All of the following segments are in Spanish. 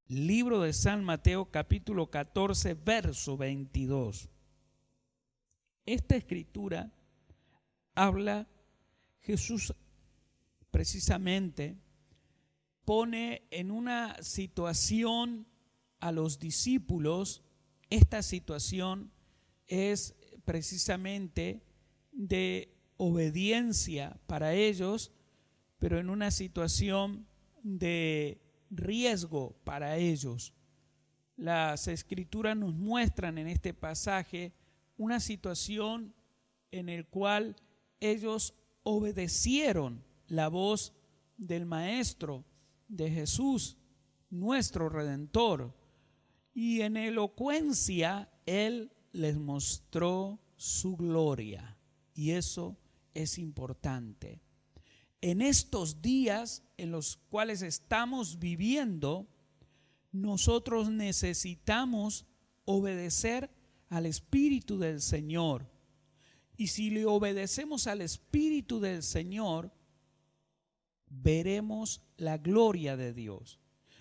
Libro de San Mateo, capítulo 14, verso 22. Esta escritura habla, Jesús precisamente pone en una situación a los discípulos. Esta situación es precisamente de obediencia para ellos, pero en una situación de riesgo para ellos. Las escrituras nos muestran en este pasaje una situación en el cual ellos obedecieron la voz del Maestro, de Jesús, nuestro Redentor, y en elocuencia Él les mostró su gloria, y eso es importante. En estos días en los cuales estamos viviendo, nosotros necesitamos obedecer al Espíritu del Señor. Y si le obedecemos al Espíritu del Señor, veremos la gloria de Dios.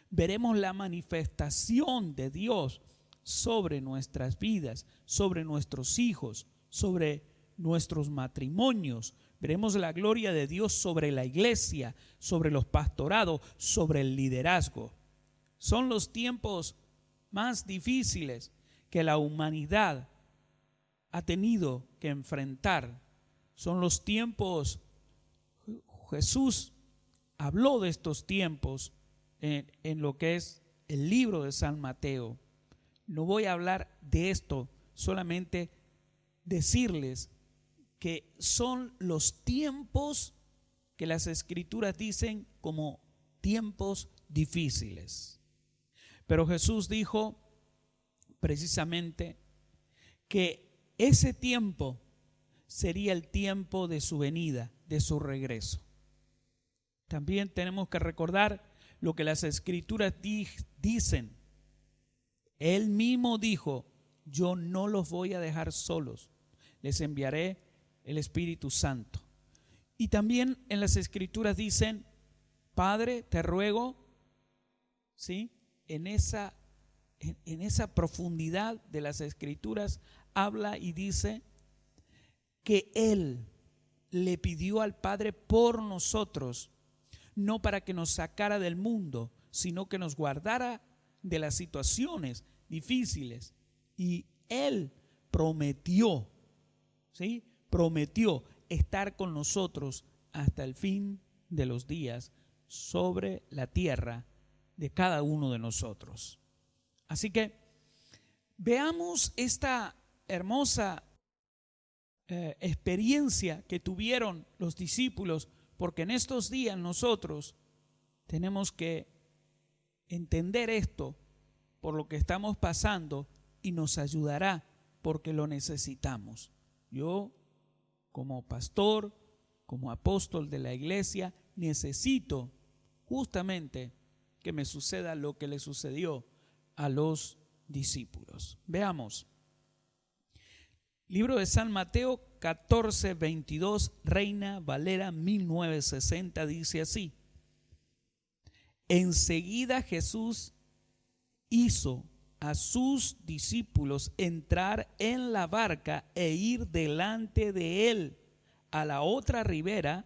Veremos la manifestación de Dios sobre nuestras vidas, sobre nuestros hijos, sobre nuestros matrimonios. Veremos la gloria de Dios sobre la iglesia, sobre los pastorados, sobre el liderazgo. Son los tiempos más difíciles que la humanidad ha tenido que enfrentar. Son los tiempos, Jesús habló de estos tiempos en lo que es el libro de San Mateo. No voy a hablar de esto, solamente decirles que son los tiempos que las escrituras dicen como tiempos difíciles. Pero Jesús dijo precisamente que ese tiempo sería el tiempo de su venida, de su regreso. También tenemos que recordar lo que las escrituras dicen. Él mismo dijo: yo no los voy a dejar solos, les enviaré el Espíritu Santo. Y también en las escrituras dicen: Padre, te ruego, ¿sí? En esa profundidad de las escrituras habla y dice que Él le pidió al Padre por nosotros, no para que nos sacara del mundo, sino que nos guardara de las situaciones difíciles. Y Él prometió, ¿sí? Prometió estar con nosotros hasta el fin de los días sobre la tierra de cada uno de nosotros. Así que veamos esta hermosa experiencia que tuvieron los discípulos, porque en estos días nosotros tenemos que entender esto por lo que estamos pasando y nos ayudará porque lo necesitamos. Yo, como pastor, como apóstol de la iglesia, necesito justamente que me suceda lo que le sucedió a los discípulos. Veamos. Libro de San Mateo 14, 22, Reina Valera 1960, dice así: enseguida Jesús hizo a sus discípulos entrar en la barca e ir delante de él a la otra ribera.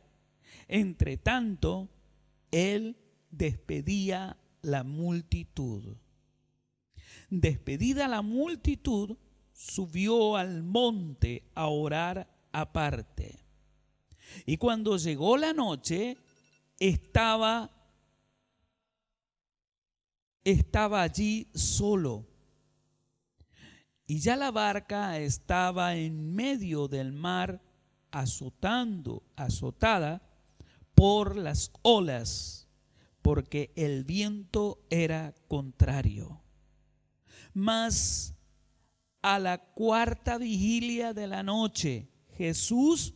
Entre tanto, él despedía la multitud. Despedida la multitud, subió al monte a orar aparte. Y cuando llegó la noche, estaba allí solo. Y ya la barca estaba en medio del mar, azotada por las olas, porque el viento era contrario. Mas a la cuarta vigilia de la noche, Jesús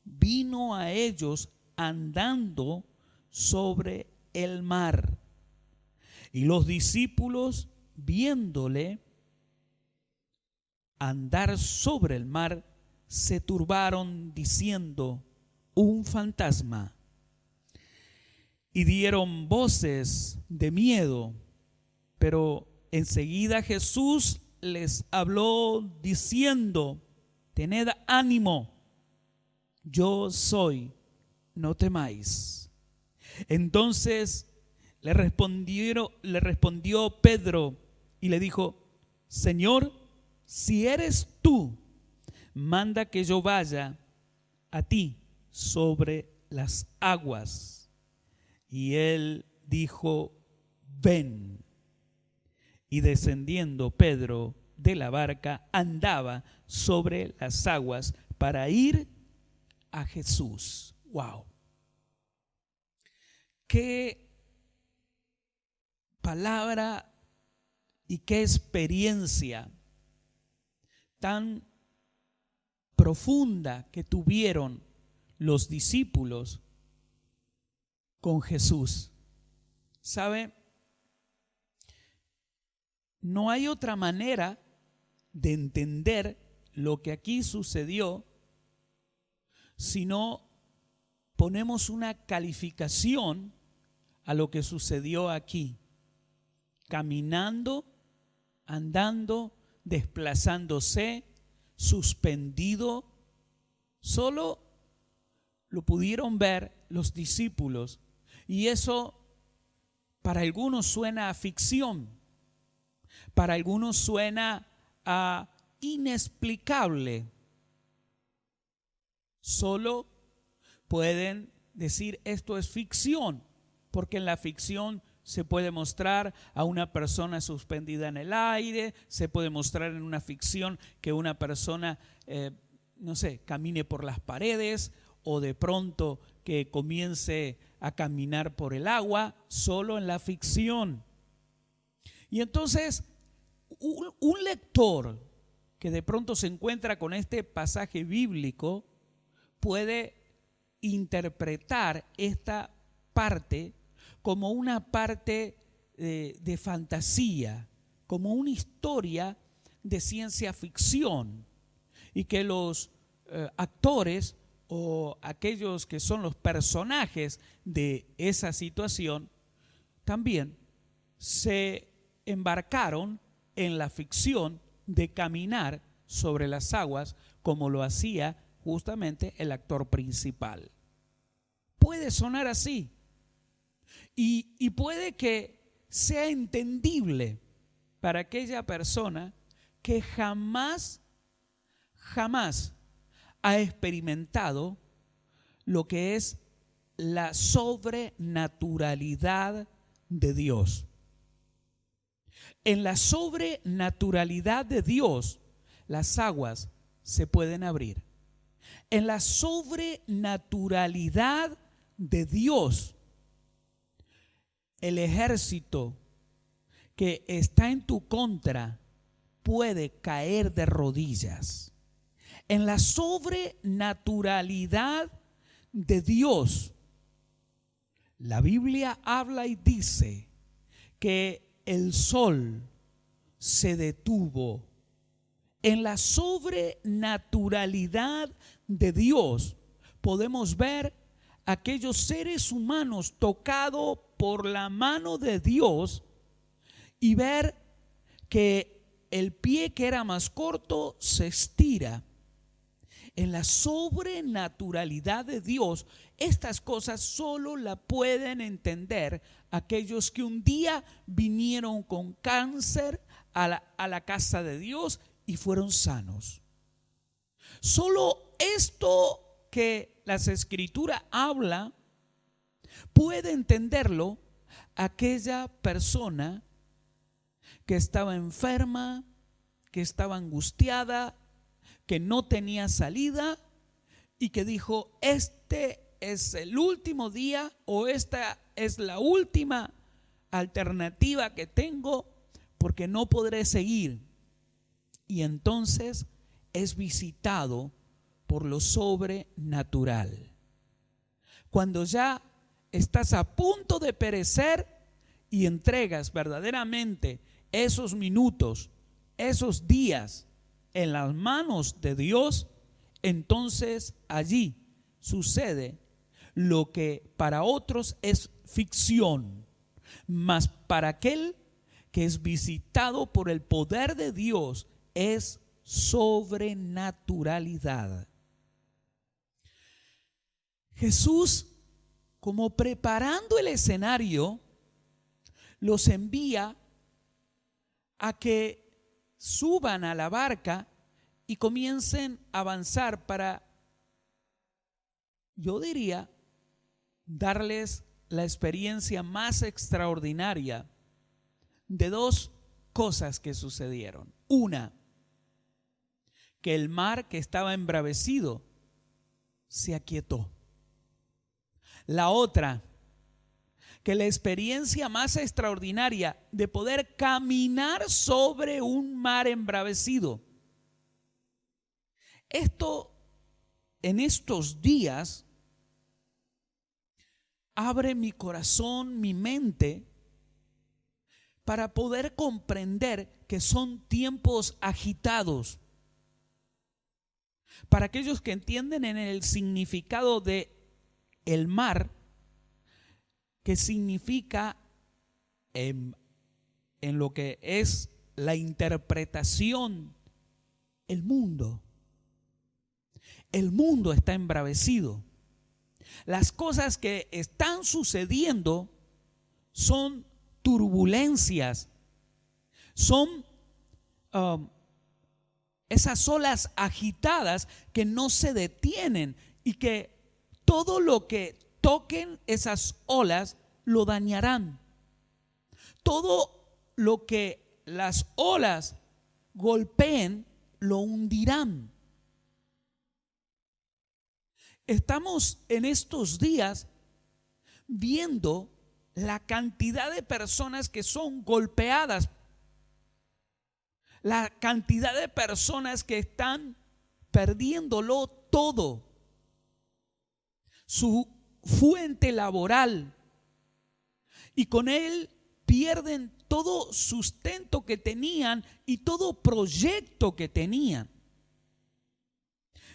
vino a ellos andando sobre el mar. Y los discípulos, viéndole andar sobre el mar, se turbaron diciendo: un fantasma. Y dieron voces de miedo. Pero enseguida Jesús les habló diciendo: tened ánimo, yo soy, no temáis. Entonces le respondió Pedro y le dijo: Señor, si eres tú, manda que yo vaya a ti sobre las aguas. Y él dijo: ven. Y descendiendo Pedro de la barca, andaba sobre las aguas para ir a Jesús. ¡Wow! Qué palabra y qué experiencia tan profunda que tuvieron los discípulos con Jesús. ¿Sabe? No hay otra manera de entender lo que aquí sucedió si no ponemos una calificación a lo que sucedió aquí. Caminando, andando, desplazándose, suspendido. Solo lo pudieron ver los discípulos. Y eso para algunos suena a ficción. Para algunos suena a inexplicable. Solo pueden decir esto es ficción, porque en la ficción se puede mostrar a una persona suspendida en el aire, se puede mostrar en una ficción que una persona, camine por las paredes, o de pronto que comience a caminar por el agua, solo en la ficción. Y entonces un lector que de pronto se encuentra con este pasaje bíblico puede interpretar esta parte como una parte de fantasía, como una historia de ciencia ficción, y que los actores o aquellos que son los personajes de esa situación también se embarcaron en la ficción de caminar sobre las aguas, como lo hacía justamente el actor principal. Puede sonar así y puede que sea entendible para aquella persona que jamás ha experimentado lo que es la sobrenaturalidad de Dios. En la sobrenaturalidad de Dios, las aguas se pueden abrir. En la sobrenaturalidad de Dios, el ejército que está en tu contra puede caer de rodillas. En la sobrenaturalidad de Dios, la Biblia habla y dice que el sol se detuvo. En la sobrenaturalidad de Dios podemos ver aquellos seres humanos tocados por la mano de Dios y ver que el pie que era más corto se estira. En la sobrenaturalidad de Dios, estas cosas solo la pueden entender aquellos que un día vinieron con cáncer a la casa de Dios y fueron sanos. Solo esto que las Escrituras habla puede entenderlo aquella persona que estaba enferma, que estaba angustiada, que no tenía salida y que dijo: este es el último día, o esta es la última alternativa que tengo, porque no podré seguir. Y entonces es visitado por lo sobrenatural. Cuando ya estás a punto de perecer y entregas verdaderamente esos minutos, esos días en las manos de Dios, entonces allí sucede lo que para otros es ficción, mas para aquel que es visitado por el poder de Dios es sobrenaturalidad. Jesús, como preparando el escenario, los envía a que suban a la barca y comiencen a avanzar para, yo diría, darles la experiencia más extraordinaria de dos cosas que sucedieron. Una, que el mar que estaba embravecido se aquietó. La otra, que la experiencia más extraordinaria de poder caminar sobre un mar embravecido. Esto, en estos días, abre mi corazón, mi mente, para poder comprender que son tiempos agitados. Para aquellos que entienden en el significado de el mar, que significa en lo que es la interpretación, el mundo. El mundo está embravecido. Las cosas que están sucediendo son turbulencias, son esas olas agitadas que no se detienen y que todo lo que toquen esas olas lo dañarán. Todo lo que las olas golpeen lo hundirán. Estamos en estos días viendo la cantidad de personas que son golpeadas, la cantidad de personas que están perdiéndolo todo, su fuente laboral, y con él pierden todo sustento que tenían y todo proyecto que tenían.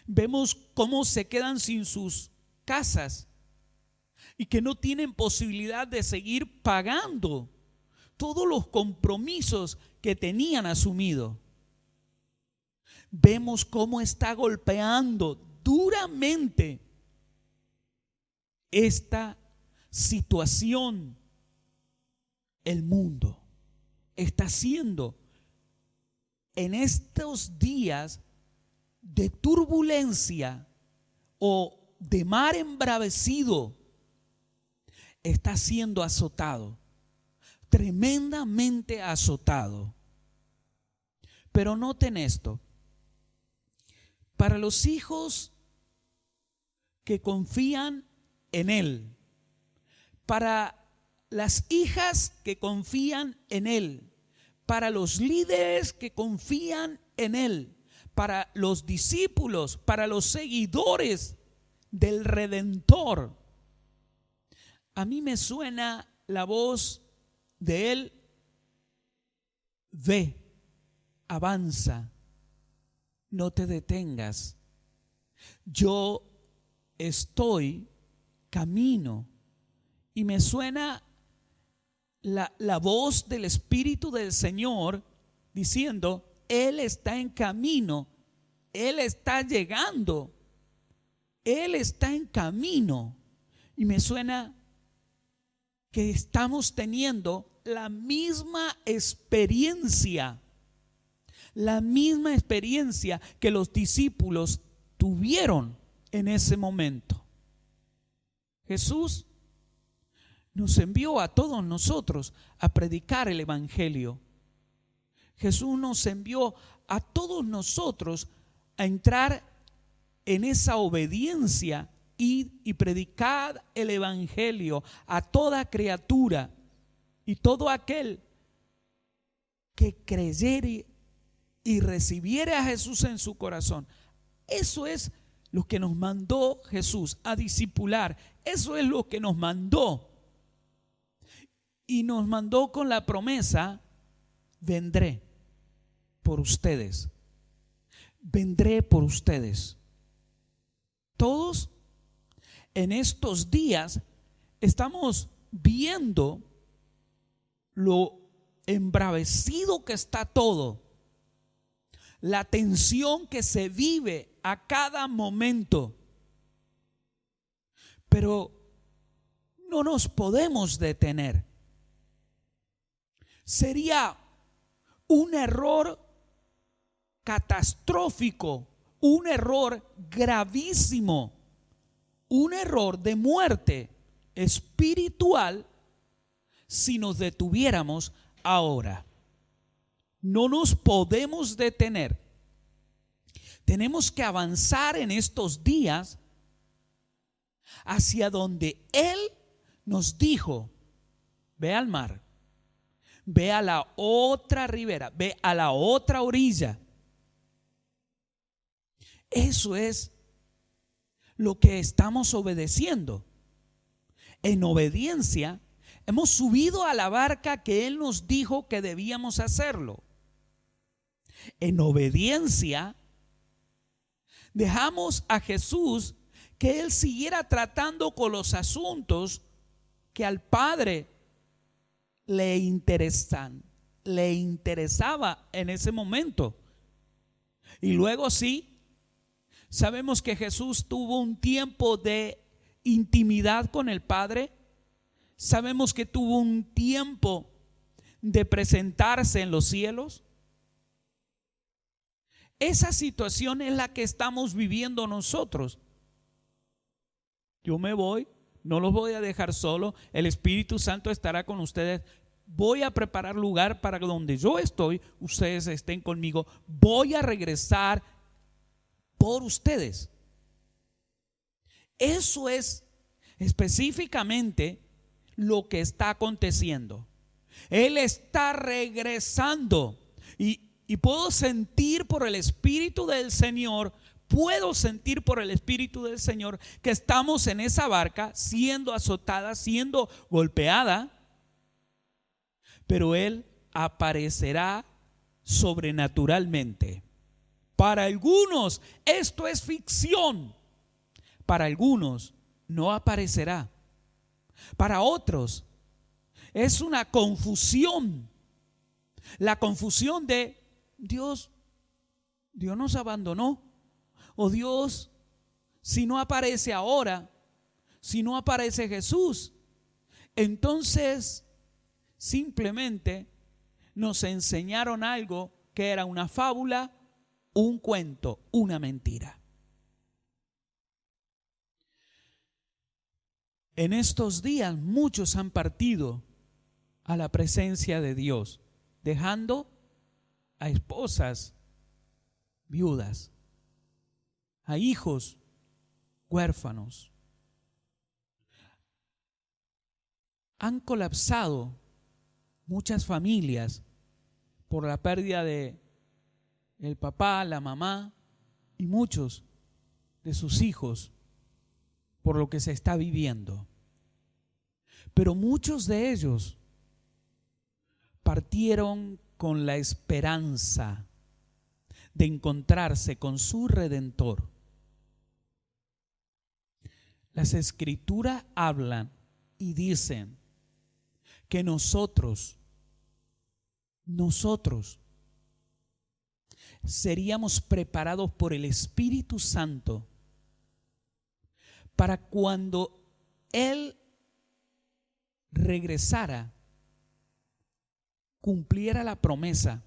Vemos cómo se quedan sin sus casas y que no tienen posibilidad de seguir pagando todos los compromisos que tenían asumido. Vemos cómo está golpeando duramente esta situación el mundo. Está siendo en estos días de turbulencia o de mar embravecido, está siendo azotado, tremendamente azotado. Pero noten esto: para los hijos que confían en Él, para las hijas que confían en Él, para los líderes que confían en Él, para los discípulos, para los seguidores del Redentor, a mí me suena la voz de Él: ve, avanza, no te detengas, yo estoy camino. Y me suena la voz del Espíritu del Señor diciendo: Él está en camino, Él está llegando, Él está en camino. Y me suena que estamos teniendo la misma experiencia que los discípulos tuvieron en ese momento. Jesús nos envió a todos nosotros a predicar el Evangelio. Jesús nos envió a todos nosotros a entrar en esa obediencia y predicar el Evangelio a toda criatura, y todo aquel que creyere y recibiere a Jesús en su corazón. Eso es lo que nos mandó Jesús, a discipular. Eso es lo que nos mandó. Y nos mandó con la promesa: vendré por ustedes. Vendré por ustedes. Todos en estos días estamos viendo embravecido que está todo, la tensión que se vive a cada momento, pero no nos podemos detener. Sería un error catastrófico, un error gravísimo, un error de muerte espiritual si nos detuviéramos ahora. No nos podemos detener. Tenemos que avanzar en estos días hacia donde Él nos dijo: ve al mar, ve a la otra ribera, ve a la otra orilla. Eso es lo que estamos obedeciendo. En obediencia hemos subido a la barca que Él nos dijo que debíamos hacerlo. En obediencia dejamos a Jesús que Él siguiera tratando con los asuntos que al Padre le interesaba en ese momento. Y luego sí, sabemos que Jesús tuvo un tiempo de intimidad con el Padre. Sabemos que tuvo un tiempo de presentarse en los cielos. Esa situación es la que estamos viviendo nosotros. Yo me voy, no los voy a dejar solo. El Espíritu Santo estará con ustedes. Voy a preparar lugar para donde yo estoy, ustedes estén conmigo. Voy a regresar por ustedes. Eso es específicamente lo que está aconteciendo. Él está regresando y puedo sentir por el Espíritu del Señor, que estamos en esa barca siendo azotada, siendo golpeada, pero Él aparecerá sobrenaturalmente. Para algunos esto es ficción, para algunos no aparecerá, para otros es una confusión, la confusión de Dios nos abandonó, o Dios, si no aparece ahora, si no aparece Jesús, entonces simplemente nos enseñaron algo que era una fábula, un cuento, una mentira. En estos días muchos han partido a la presencia de Dios, dejando a esposas viudas, a hijos huérfanos. Han colapsado muchas familias por la pérdida de el papá, la mamá y muchos de sus hijos por lo que se está viviendo. Pero muchos de ellos partieron con la esperanza de encontrarse con su Redentor. Las Escrituras hablan y dicen que nosotros seríamos preparados por el Espíritu Santo para cuando Él regresara, cumpliera la promesa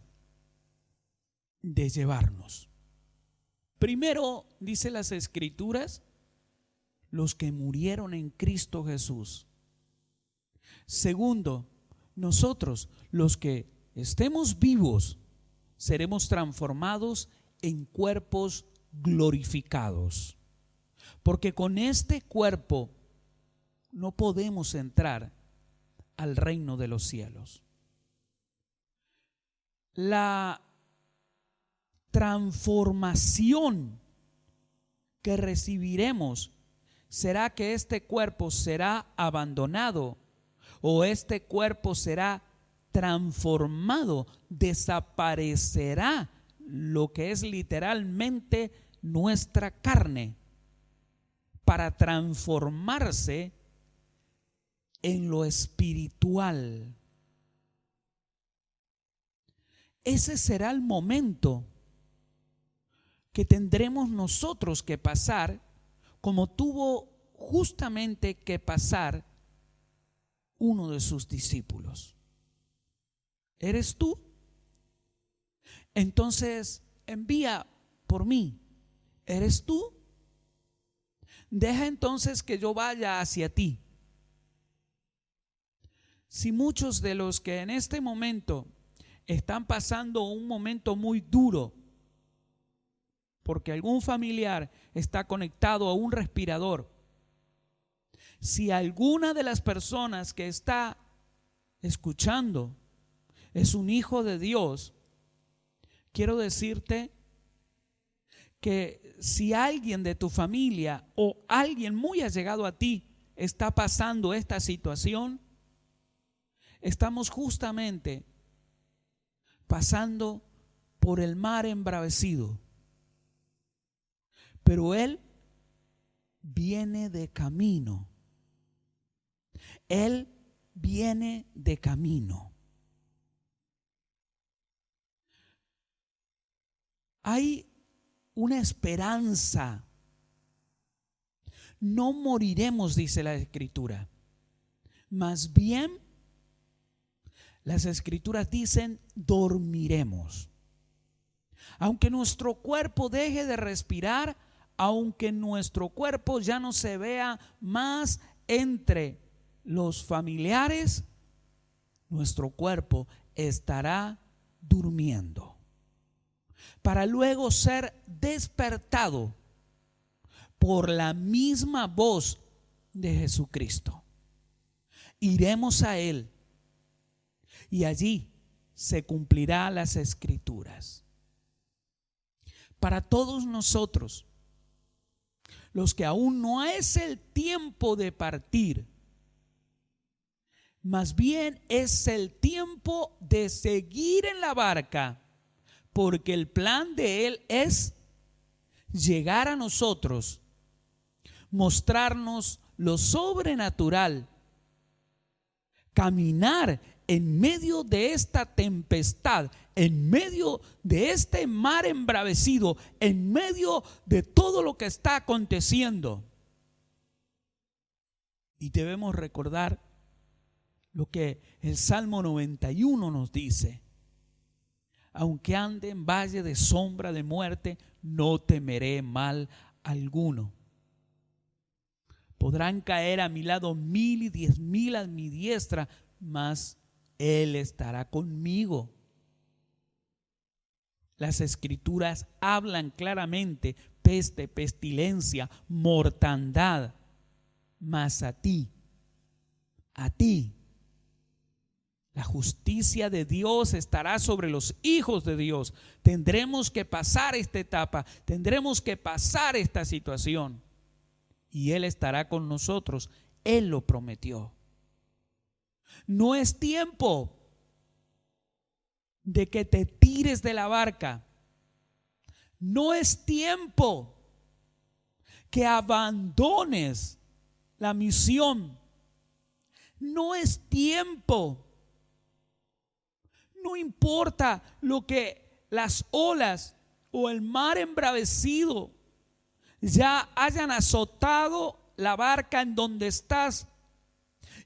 de llevarnos. Primero, dice las Escrituras, los que murieron en Cristo Jesús. Segundo, nosotros, los que estemos vivos, seremos transformados en cuerpos glorificados. Porque con este cuerpo no podemos entrar al reino de los cielos. La transformación que recibiremos será que este cuerpo será abandonado o este cuerpo será transformado, desaparecerá lo que es literalmente nuestra carne para transformarse en lo espiritual. ese será el momento que tendremos nosotros que pasar, como tuvo justamente que pasar uno de sus discípulos. ¿Eres tú? Entonces envía por mí. ¿Eres tú? Deja entonces que yo vaya hacia ti. Si muchos de los que en este momento están pasando un momento muy duro, porque algún familiar está conectado a un respirador, si alguna de las personas que está escuchando es un hijo de Dios, quiero decirte que si alguien de tu familia o alguien muy allegado a ti está pasando esta situación, estamos justamente pasando por el mar embravecido. Pero Él viene de camino. Él viene de camino. Hay una esperanza. No moriremos, dice la Escritura. Más bien, las Escrituras dicen, dormiremos. Aunque nuestro cuerpo deje de respirar, aunque nuestro cuerpo ya no se vea más entre los familiares, nuestro cuerpo estará durmiendo, para luego ser despertado por la misma voz de Jesucristo. Iremos a Él y allí se cumplirán las Escrituras. Para todos nosotros, los que aún no es el tiempo de partir, más bien es el tiempo de seguir en la barca, porque el plan de Él es llegar a nosotros, mostrarnos lo sobrenatural, caminar en medio de esta tempestad, en medio de este mar embravecido, en medio de todo lo que está aconteciendo. Y debemos recordar lo que el Salmo 91 nos dice: aunque ande en valle de sombra de muerte, no temeré mal alguno. Podrán caer a mi lado 1000 y 10,000 a mi diestra, mas Él estará conmigo. Las Escrituras hablan claramente: peste, pestilencia, mortandad, mas a ti, la justicia de Dios estará sobre los hijos de Dios. Tendremos que pasar esta etapa, tendremos que pasar esta situación, y Él estará con nosotros. Él lo prometió. No es tiempo de que te tires de la barca. No es tiempo que abandones la misión. No es tiempo. No importa lo que las olas o el mar embravecido ya hayan azotado la barca en donde estás,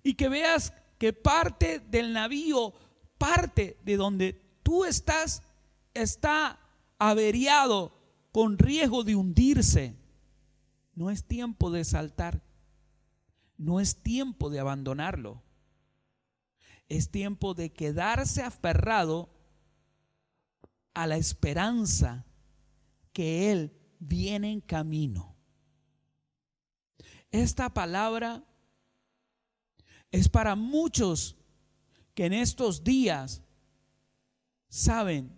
y que veas que parte del navío, parte de donde tú estás, está averiado con riesgo de hundirse. No es tiempo de saltar. No es tiempo de abandonarlo. Es tiempo de quedarse aferrado a la esperanza que Él viene en camino. Esta palabra es para muchos que en estos días saben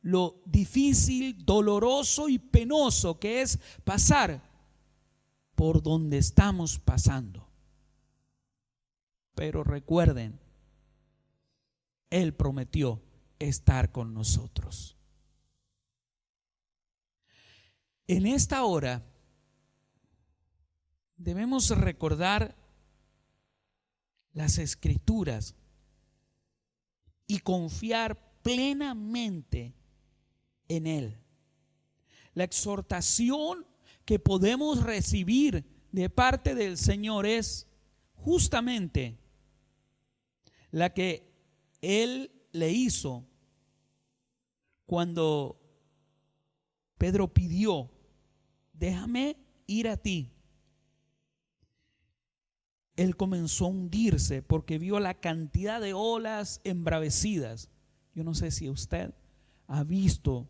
lo difícil, doloroso y penoso que es pasar por donde estamos pasando. Pero recuerden, Él prometió estar con nosotros. En esta hora debemos recordar las Escrituras y confiar plenamente en Él. La exhortación que podemos recibir de parte del Señor es justamente la que Él le hizo cuando Pedro pidió: déjame ir a ti. Él comenzó a hundirse porque vio la cantidad de olas embravecidas. Yo no sé si usted ha visto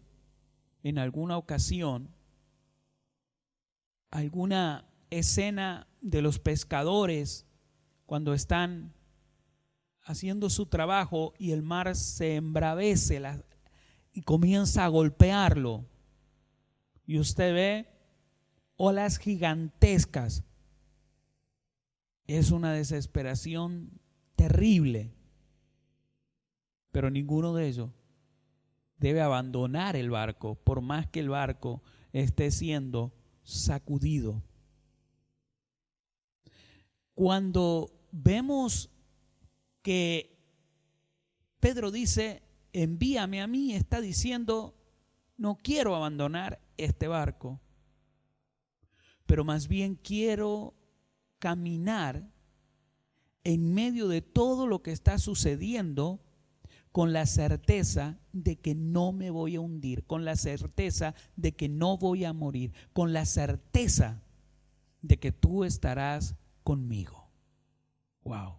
en alguna ocasión alguna escena de los pescadores cuando están haciendo su trabajo y el mar se embravece y comienza a golpearlo. Y usted ve olas gigantescas. Es una desesperación terrible. Pero ninguno de ellos debe abandonar el barco, por más que el barco esté siendo sacudido. Cuando vemos que Pedro dice: envíame a mí, está diciendo: no quiero abandonar este barco, pero más bien quiero caminar en medio de todo lo que está sucediendo con la certeza de que no me voy a hundir, con la certeza de que no voy a morir, con la certeza de que tú estarás conmigo. Wow.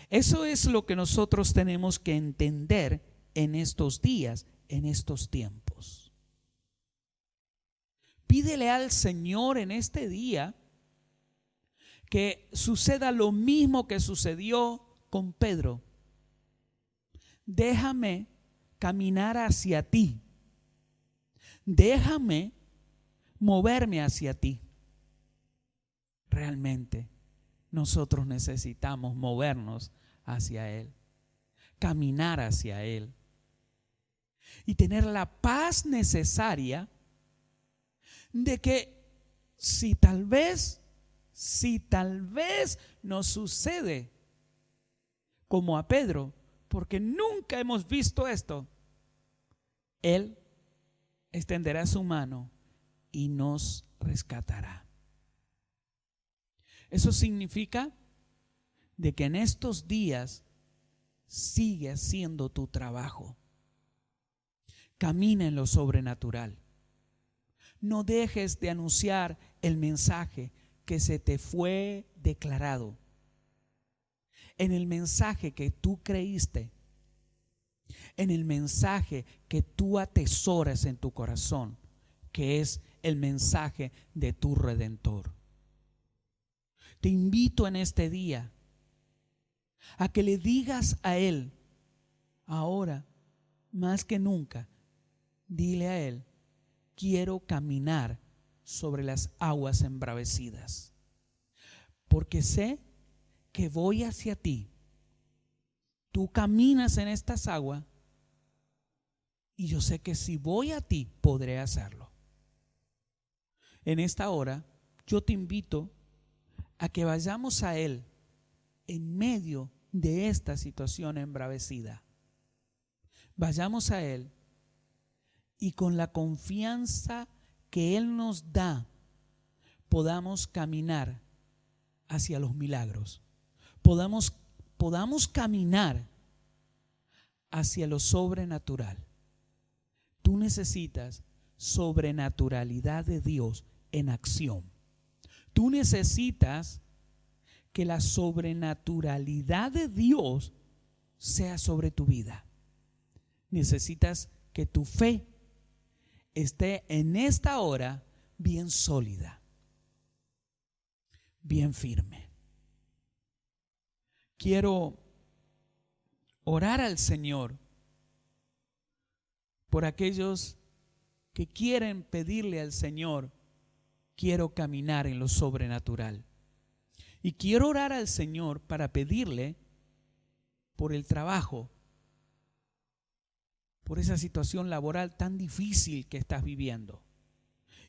Eso es lo que nosotros tenemos que entender en estos días, en estos tiempos. Pídele al Señor en este día que suceda lo mismo que sucedió con Pedro. Déjame caminar hacia ti. Déjame moverme hacia ti. Realmente nosotros necesitamos movernos hacia Él, caminar hacia Él y tener la paz necesaria de que si tal vez nos sucede como a Pedro, porque nunca hemos visto esto, Él extenderá su mano y nos rescatará. Eso significa de que en estos días sigue haciendo tu trabajo. Camina en lo sobrenatural. No dejes de anunciar el mensaje que se te fue declarado. En el mensaje que tú creíste, en el mensaje que tú atesoras en tu corazón, que es el mensaje de tu Redentor. Te invito en este día a que le digas a Él, ahora más que nunca, dile a Él: quiero caminar sobre las aguas embravecidas, porque sé que voy hacia ti. Tú caminas en estas aguas y yo sé que si voy a ti podré hacerlo. En esta hora yo te invito a que vayamos a Él en medio de esta situación embravecida. Vayamos a Él y con la confianza que Él nos da podamos caminar hacia los milagros. Podamos caminar hacia lo sobrenatural. Tú necesitas sobrenaturalidad de Dios en acción. Tú necesitas que la sobrenaturalidad de Dios sea sobre tu vida. Necesitas que tu fe esté en esta hora bien sólida, bien firme. Quiero orar al Señor por aquellos que quieren pedirle al Señor: quiero caminar en lo sobrenatural. Y quiero orar al Señor para pedirle por el trabajo, por esa situación laboral tan difícil que estás viviendo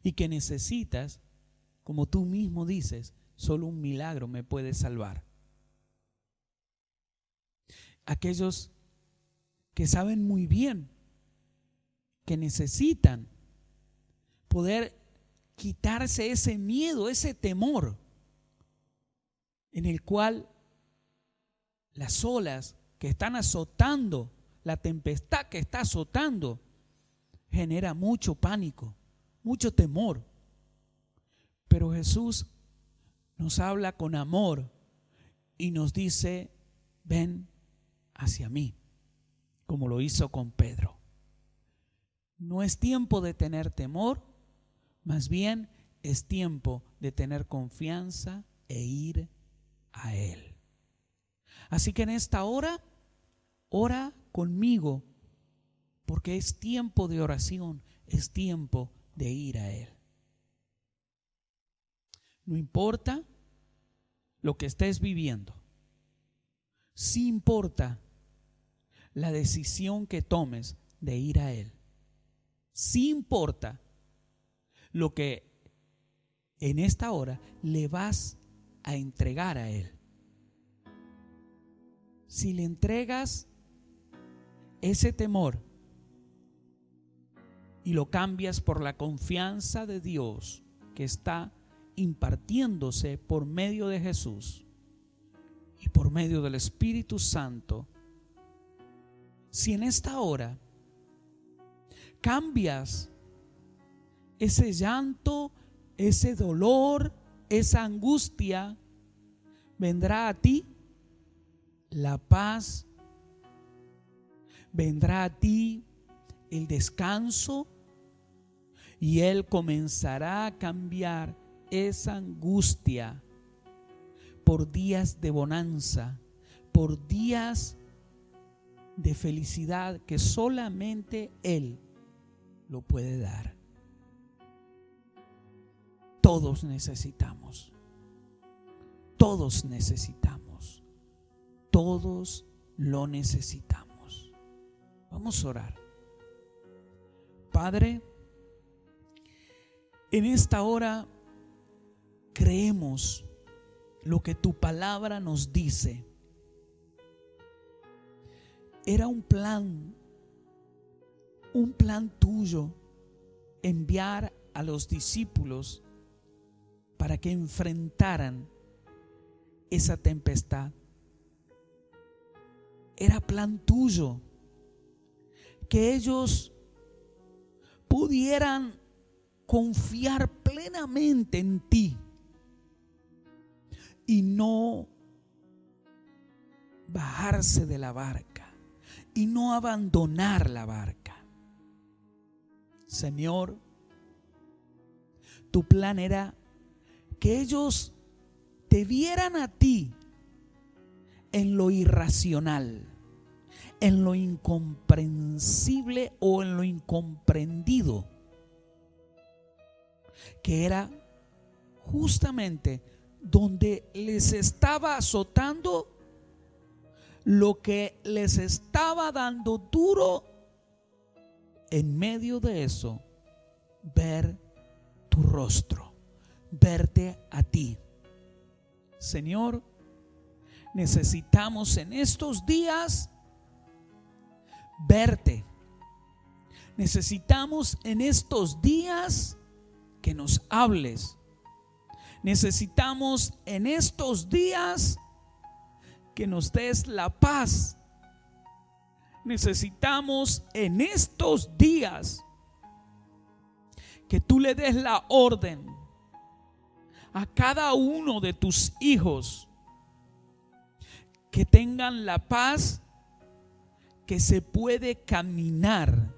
y que necesitas, como tú mismo dices, solo un milagro me puede salvar. Aquellos que saben muy bien que necesitan poder quitarse ese miedo, ese temor en el cual las olas que están azotando, la tempestad que está azotando, genera mucho pánico, mucho temor. Pero Jesús nos habla con amor y nos dice: ven hacia mí, como lo hizo con Pedro. No es tiempo de tener temor, más bien es tiempo de tener confianza e ir a Él. Así que en esta hora, ora conmigo, porque es tiempo de oración, es tiempo de ir a Él. No importa lo que estés viviendo, sí importa la decisión que tomes de ir a Él. Sí importa lo que en esta hora le vas a entregar a Él. Si le entregas ese temor y lo cambias por la confianza de Dios que está impartiéndose por medio de Jesús y por medio del Espíritu Santo, si en esta hora cambias ese llanto, ese dolor, esa angustia, vendrá a ti la paz, vendrá a ti el descanso, y Él comenzará a cambiar esa angustia por días de bonanza, por días de felicidad que solamente Él lo puede dar. Todos necesitamos, todos necesitamos, todos lo necesitamos. Vamos a orar. Padre, en esta hora creemos lo que tu palabra nos dice. Era un plan tuyo enviar a los discípulos para que enfrentaran esa tempestad. Era plan tuyo que ellos pudieran confiar plenamente en ti y no bajarse de la barca y no abandonar la barca. Señor, tu plan era que ellos te vieran a ti en lo irracional, en lo incomprensible o en lo incomprendido, que era justamente donde les estaba azotando, lo que les estaba dando duro. En medio de eso, ver tu rostro, verte a ti. Señor, necesitamos en estos días verte. Necesitamos en estos días que nos hables. Necesitamos en estos días que nos des la paz. Necesitamos en estos días que tú le des la orden a cada uno de tus hijos que tengan la paz, que se puede caminar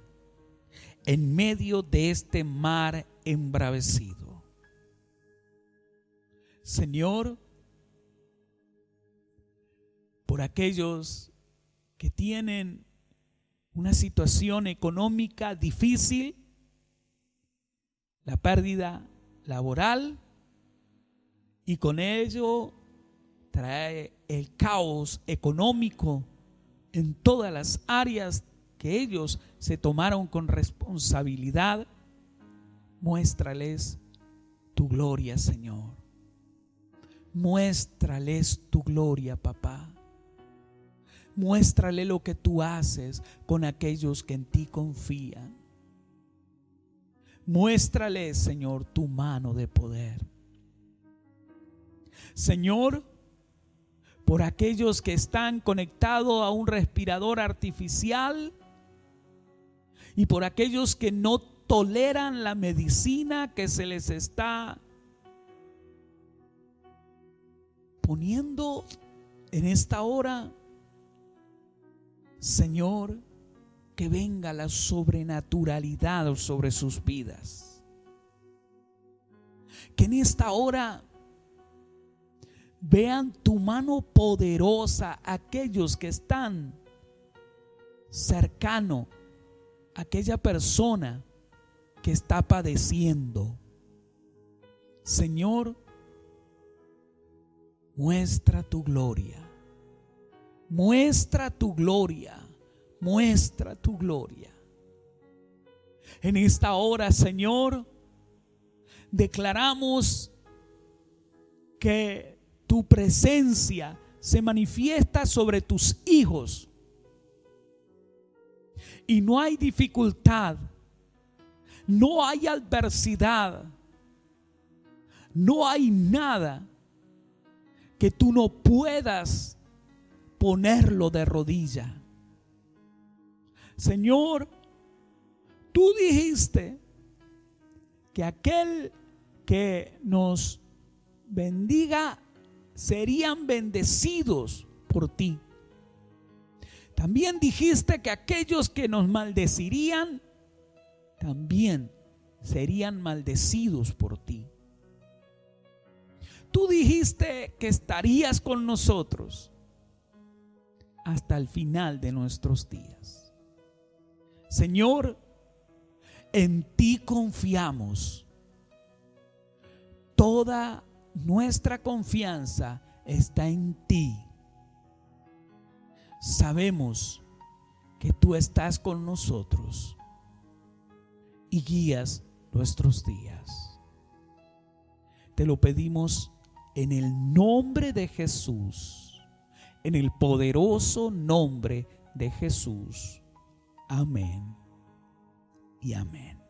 en medio de este mar embravecido. Señor, por aquellos que tienen una situación económica difícil, la pérdida laboral, y con ello trae el caos económico en todas las áreas que ellos se tomaron con responsabilidad. Muéstrales tu gloria, Señor. Muéstrales tu gloria, papá. muéstrale lo que tú haces con aquellos que en ti confían. Muéstrale, Señor, tu mano de poder. Señor, por aquellos que están conectados a un respirador artificial y por aquellos que no toleran la medicina que se les está poniendo en esta hora, Señor, que venga la sobrenaturalidad sobre sus vidas. Que en esta hora vean tu mano poderosa aquellos que están cercano a aquella persona que está padeciendo. Señor, muestra tu gloria. Muestra tu gloria. Muestra tu gloria. En esta hora, Señor, declaramos que tu presencia se manifiesta sobre tus hijos. Y no hay dificultad, no hay adversidad, no hay nada que tú no puedas ponerlo de rodilla. Señor, tú dijiste que aquel que nos bendiga serían bendecidos por ti. También dijiste que aquellos que nos maldecirían también serían maldecidos por ti. Tú dijiste que estarías con nosotros hasta el final de nuestros días. Señor, en ti confiamos. Toda nuestra confianza está en ti. Sabemos que tú estás con nosotros y guías nuestros días. Te lo pedimos en el nombre de Jesús, en el poderoso nombre de Jesús. Amén y amén.